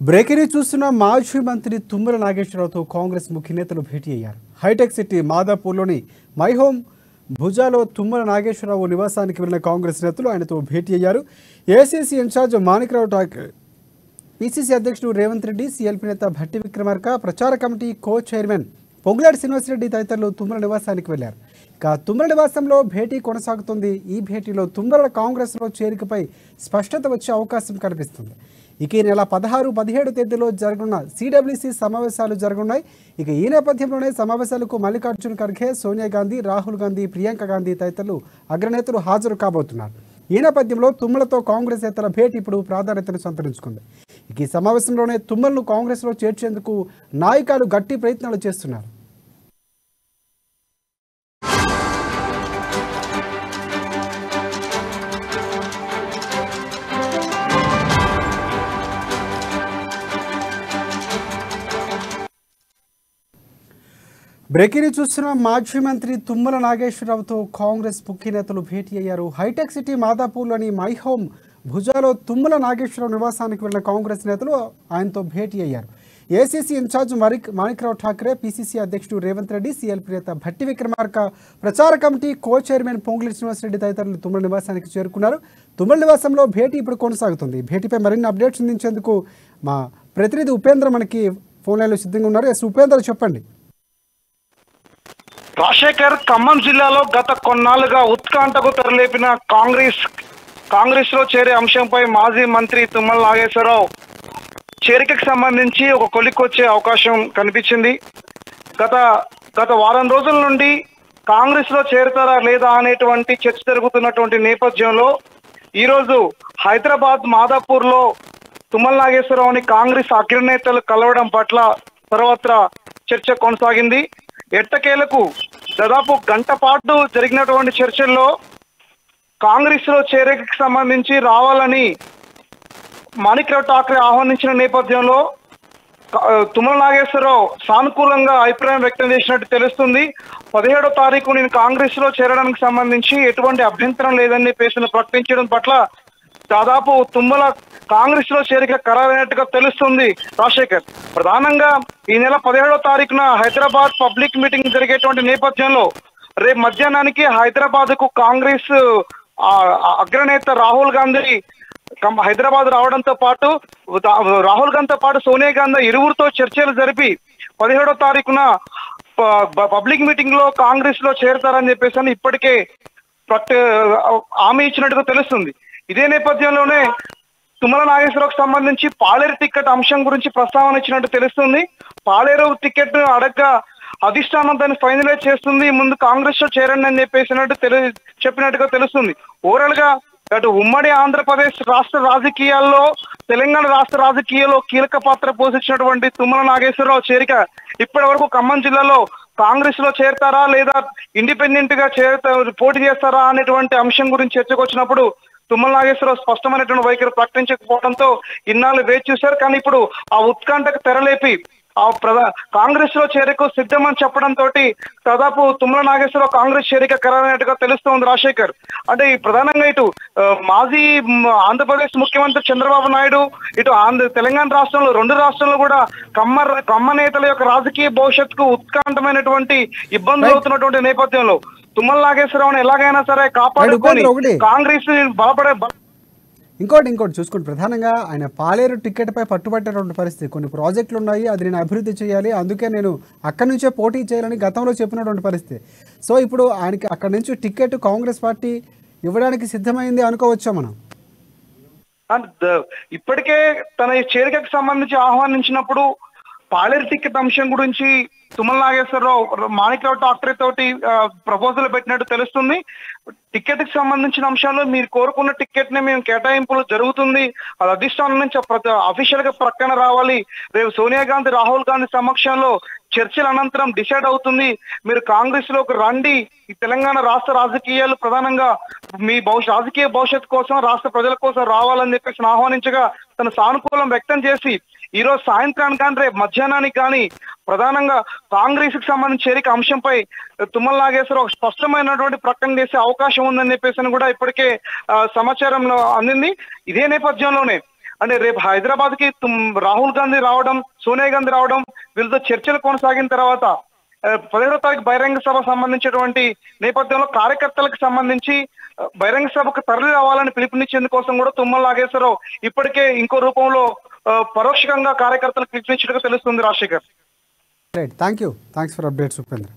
Breaking చూస్తున్న మాజీ మంత్రి తుమ్మల నాగేశ్వరరావుతో కాంగ్రెస్ ముఖ్య నేతలు భేటీ అయ్యారు. హైటెక్ సిటీ మాదాపూర్లోని మై హోమ్ భుజాలో తుమ్మల నాగేశ్వరరావు నివాసానికి వెళ్లిన కాంగ్రెస్ నేతలు ఆయనతో భేటీ అయ్యారు. AICC incharge Manikrao Thakre, PCC అధ్యక్షుడు రేవంత్ రెడ్డి, సీఎల్పీ నేత భట్టి విక్రమార్క, ప్రచార committee co chairman Ponguleti Srinivasareddy తదితరులు తుమ్మల నివాసానికి వెళ్లారు. ఇక తుమ్మల నివాసంలో భేటీ కొనసాగుతుంది. ఈ భేటీలో తుమ్మల కాంగ్రెస్లో చేరికపై స్పష్టత వచ్చే అవకాశం కనిపిస్తుంది. ఇక ఈ నెల 16, 17 తేదీలో జరగనున్న సిడబ్ల్యూసీ సమావేశాలు జరగనున్నాయి. ఇక ఈ నేపథ్యంలోనే సమావేశాలకు మల్లికార్జున ఖర్గే, సోనియా గాంధీ, రాహుల్ గాంధీ, ప్రియాంక గాంధీ తదితరులు అగ్రనేతలు హాజరు కాబోతున్నారు. ఈ నేపథ్యంలో తుమ్మలతో కాంగ్రెస్ నేతల భేటీ ఇప్పుడు ప్రాధాన్యతను సంతరించుకుంది. ఇక ఈ సమావేశంలోనే తుమ్మలను కాంగ్రెస్లో చేర్చేందుకు నాయకులు గట్టి ప్రయత్నాలు చేస్తున్నారు. బ్రేకింగ్ చూస్తున్న మాజీ మంత్రి తుమ్మల నాగేశ్వరరావుతో కాంగ్రెస్ ముఖ్య నేతలు భేటీ అయ్యారు. హైటెక్ సిటీ మాదాపూర్లోని మై హోమ్ భుజాలో తుమ్మల నాగేశ్వరరావు నివాసానికి వెళ్లిన కాంగ్రెస్ నేతలు ఆయనతో భేటీ అయ్యారు. AICC incharge Manikrao Thakre, PCC అధ్యక్షుడు రేవంత్ రెడ్డి, సీఎల్పీ నేత భట్టి విక్రమార్క, ప్రచార committee co chairman Ponguleti Srinivasareddy తదితరులు తుమ్మల నివాసానికి చేరుకున్నారు. తుమ్మల నివాసంలో భేటీ ఇప్పుడు కొనసాగుతుంది. భేటీపై మరిన్ని అప్డేట్స్ అందించేందుకు మా ప్రతినిధి ఉపేంద్ర మనకి ఫోన్ లైన్లో సిద్ధంగా ఉన్నారు. ఎస్ ఉపేంద్ర, చెప్పండి. రాజశేఖర్, ఖమ్మం జిల్లాలో గత కొన్నాళ్లుగా ఉత్కంఠకు తెరలేపిన కాంగ్రెస్ లో చేరే అంశంపై మాజీ మంత్రి తుమ్మల నాగేశ్వరరావు చేరికకు సంబంధించి ఒక కొలిక్కొచ్చే అవకాశం కనిపించింది. గత వారం రోజుల నుండి కాంగ్రెస్ లో చేరుతారా లేదా అనేటువంటి చర్చ జరుగుతున్నటువంటి నేపథ్యంలో ఈరోజు హైదరాబాద్ మాదాపూర్ లో తుమ్మల నాగేశ్వరరావుని కాంగ్రెస్ అగ్రనేతలు కలవడం పట్ల సర్వత్రా చర్చ కొనసాగింది. ఎట్టకేలకు దాదాపు గంట పాటు జరిగినటువంటి చర్చల్లో కాంగ్రెస్ లో చేరికకు సంబంధించి రావాలని మాణిక్రావు ఠాకరే ఆహ్వానించిన నేపథ్యంలో తుమ్మల నాగేశ్వరరావు సానుకూలంగా అభిప్రాయం వ్యక్తం చేసినట్టు తెలుస్తుంది. 17వ తారీఖు నేను కాంగ్రెస్ లో చేరడానికి సంబంధించి ఎటువంటి అభ్యంతరం లేదని చెప్పేసి ప్రకటించడం పట్ల దాదాపు తుమ్మల కాంగ్రెస్ లో చేరిక ఖరారైనట్టుగా తెలుస్తుంది. రాజశేఖర్, ప్రధానంగా ఈ నెల 17వ తారీఖున హైదరాబాద్ పబ్లిక్ మీటింగ్ జరిగేటువంటి నేపథ్యంలో రేపు మధ్యాహ్నానికి హైదరాబాద్ కు కాంగ్రెస్ అగ్రనేత రాహుల్ గాంధీ హైదరాబాద్ రావడంతో పాటు రాహుల్ గాంధీతో పాటు సోనియా గాంధీ ఇరువురితో చర్చలు జరిపి 17వ తారీఖున పబ్లిక్ మీటింగ్ లో కాంగ్రెస్ లో చేరతారని చెప్పేసి ఇప్పటికే హామీ ఇచ్చినట్టుగా తెలుస్తుంది. ఇదే నేపథ్యంలోనే తుమ్మల నాగేశ్వరరావుకు సంబంధించి పాలేరు టికెట్ అంశం గురించి ప్రస్తావన ఇచ్చినట్టు తెలుస్తుంది. పాలేరు టికెట్ అడగ్గా అధిష్టానం దాన్ని ఫైనలైజ్ చేస్తుంది, ముందు కాంగ్రెస్ లో చేరండి అని చెప్పినట్టుగా తెలుస్తుంది. ఓవరాల్ గా అటు ఉమ్మడి ఆంధ్రప్రదేశ్ రాష్ట్ర రాజకీయాల్లో, తెలంగాణ రాష్ట్ర రాజకీయాల్లో కీలక పాత్ర పోషించినటువంటి తుమ్మల నాగేశ్వరరావు చేరిక ఇప్పటి వరకు ఖమ్మం జిల్లాలో కాంగ్రెస్ లో చేరతారా లేదా ఇండిపెండెంట్ గా పోటీ చేస్తారా అనేటువంటి అంశం గురించి చర్చకు వచ్చినప్పుడు తుమ్మల నాగేశ్వరరావు స్పష్టమైనటువంటి వైఖరి ప్రకటించకపోవడంతో ఇన్నాళ్ళు వేచి చూశారు. కానీ ఇప్పుడు ఆ ఉత్కంఠకు తెరలేపి కాంగ్రెస్ లో చేరిక సిద్ధమని చెప్పడంతో దాదాపు తుమ్మల నాగేశ్వరరావు కాంగ్రెస్ చేరిక ఖరారైనట్టుగా తెలుస్తోంది. రాజశేఖర్, అంటే ప్రధానంగా ఇటు మాజీ ఆంధ్రప్రదేశ్ ముఖ్యమంత్రి చంద్రబాబు నాయుడు, ఇటు తెలంగాణ రాష్ట్రంలో 2 రాష్ట్రాల్లో కూడా కమ్మ నేతల యొక్క రాజకీయ భవిష్యత్తుకు ఉత్కంఠమైనటువంటి ఇబ్బందులు అవుతున్నటువంటి నేపథ్యంలో తుమ్మల నాగేశ్వరరావుని ఎలాగైనా సరే కాపాడుకొని కాంగ్రెస్ బలపడే ఇంకోటి చూసుకోండి. ప్రధానంగా ఆయన పాలేరు టికెట్పై పట్టుబట్టేటువంటి పరిస్థితి. కొన్ని ప్రాజెక్టులు ఉన్నాయి, అది నేను అభివృద్ధి చేయాలి, అందుకే నేను అక్కడి నుంచే పోటీ చేయాలని గతంలో చెప్పినటువంటి పరిస్థితి. సో ఇప్పుడు ఆయనకి అక్కడి నుంచి టికెట్ కాంగ్రెస్ పార్టీ ఇవ్వడానికి సిద్ధమైంది అనుకోవచ్చా మనం? ఇప్పటికే తన చేరికకు సంబంధించి ఆహ్వానించినప్పుడు పాలేరు టికెట్ అంశం గురించి తుమ్మల నాగేశ్వరరావు మాణిక్రావు ఠాకరే తోటి ప్రపోజల్ పెట్టినట్టు తెలుస్తుంది. టికెట్ కి సంబంధించిన అంశాల్లో మీరు కోరుకున్న టికెట్ ని మేము కేటాయింపులు జరుగుతుంది, అది అధిష్టానం నుంచి అఫీషియల్ గా ప్రకటన రావాలి, రేపు సోనియా గాంధీ, రాహుల్ గాంధీ సమక్షంలో చర్చల అనంతరం డిసైడ్ అవుతుంది, మీరు కాంగ్రెస్ లోకి రండి, ఈ తెలంగాణ రాష్ట్ర రాజకీయాలు ప్రధానంగా మీ రాజకీయ భవిష్యత్తు కోసం, రాష్ట్ర ప్రజల కోసం రావాలని చెప్పేసి ఆహ్వానించగా తన సానుకూలం వ్యక్తం చేసి ఈ రోజు సాయంత్రానికి కానీ రేపు మధ్యాహ్నానికి కానీ ప్రధానంగా కాంగ్రెస్ కి సంబంధించి చేరిక అంశంపై తుమ్మల నాగేశ్వరరావు స్పష్టమైనటువంటి ప్రకటన చేసే అవకాశం ఉందని చెప్పేసి కూడా ఇప్పటికే సమాచారంలో అందింది. ఇదే నేపథ్యంలోనే అంటే రేపు హైదరాబాద్ కి రాహుల్ గాంధీ రావడం, సోనియా గాంధీ రావడం, వీళ్ళతో చర్చలు కొనసాగిన తర్వాత 15వ తారీఖు బహిరంగ సభ సంబంధించినటువంటి నేపథ్యంలో కార్యకర్తలకు సంబంధించి బహిరంగ సభకు తరలి రావాలని పిలుపునిచ్చేందుకోసం కూడా తుమ్మల నాగేశ్వరరావు ఇప్పటికే ఇంకో రూపంలో పరోక్షంగా కార్యకర్తలకు పిలుపునిచ్చినట్టుగా తెలుస్తుంది. Rajasekhar, right, thanks for updates Upendra.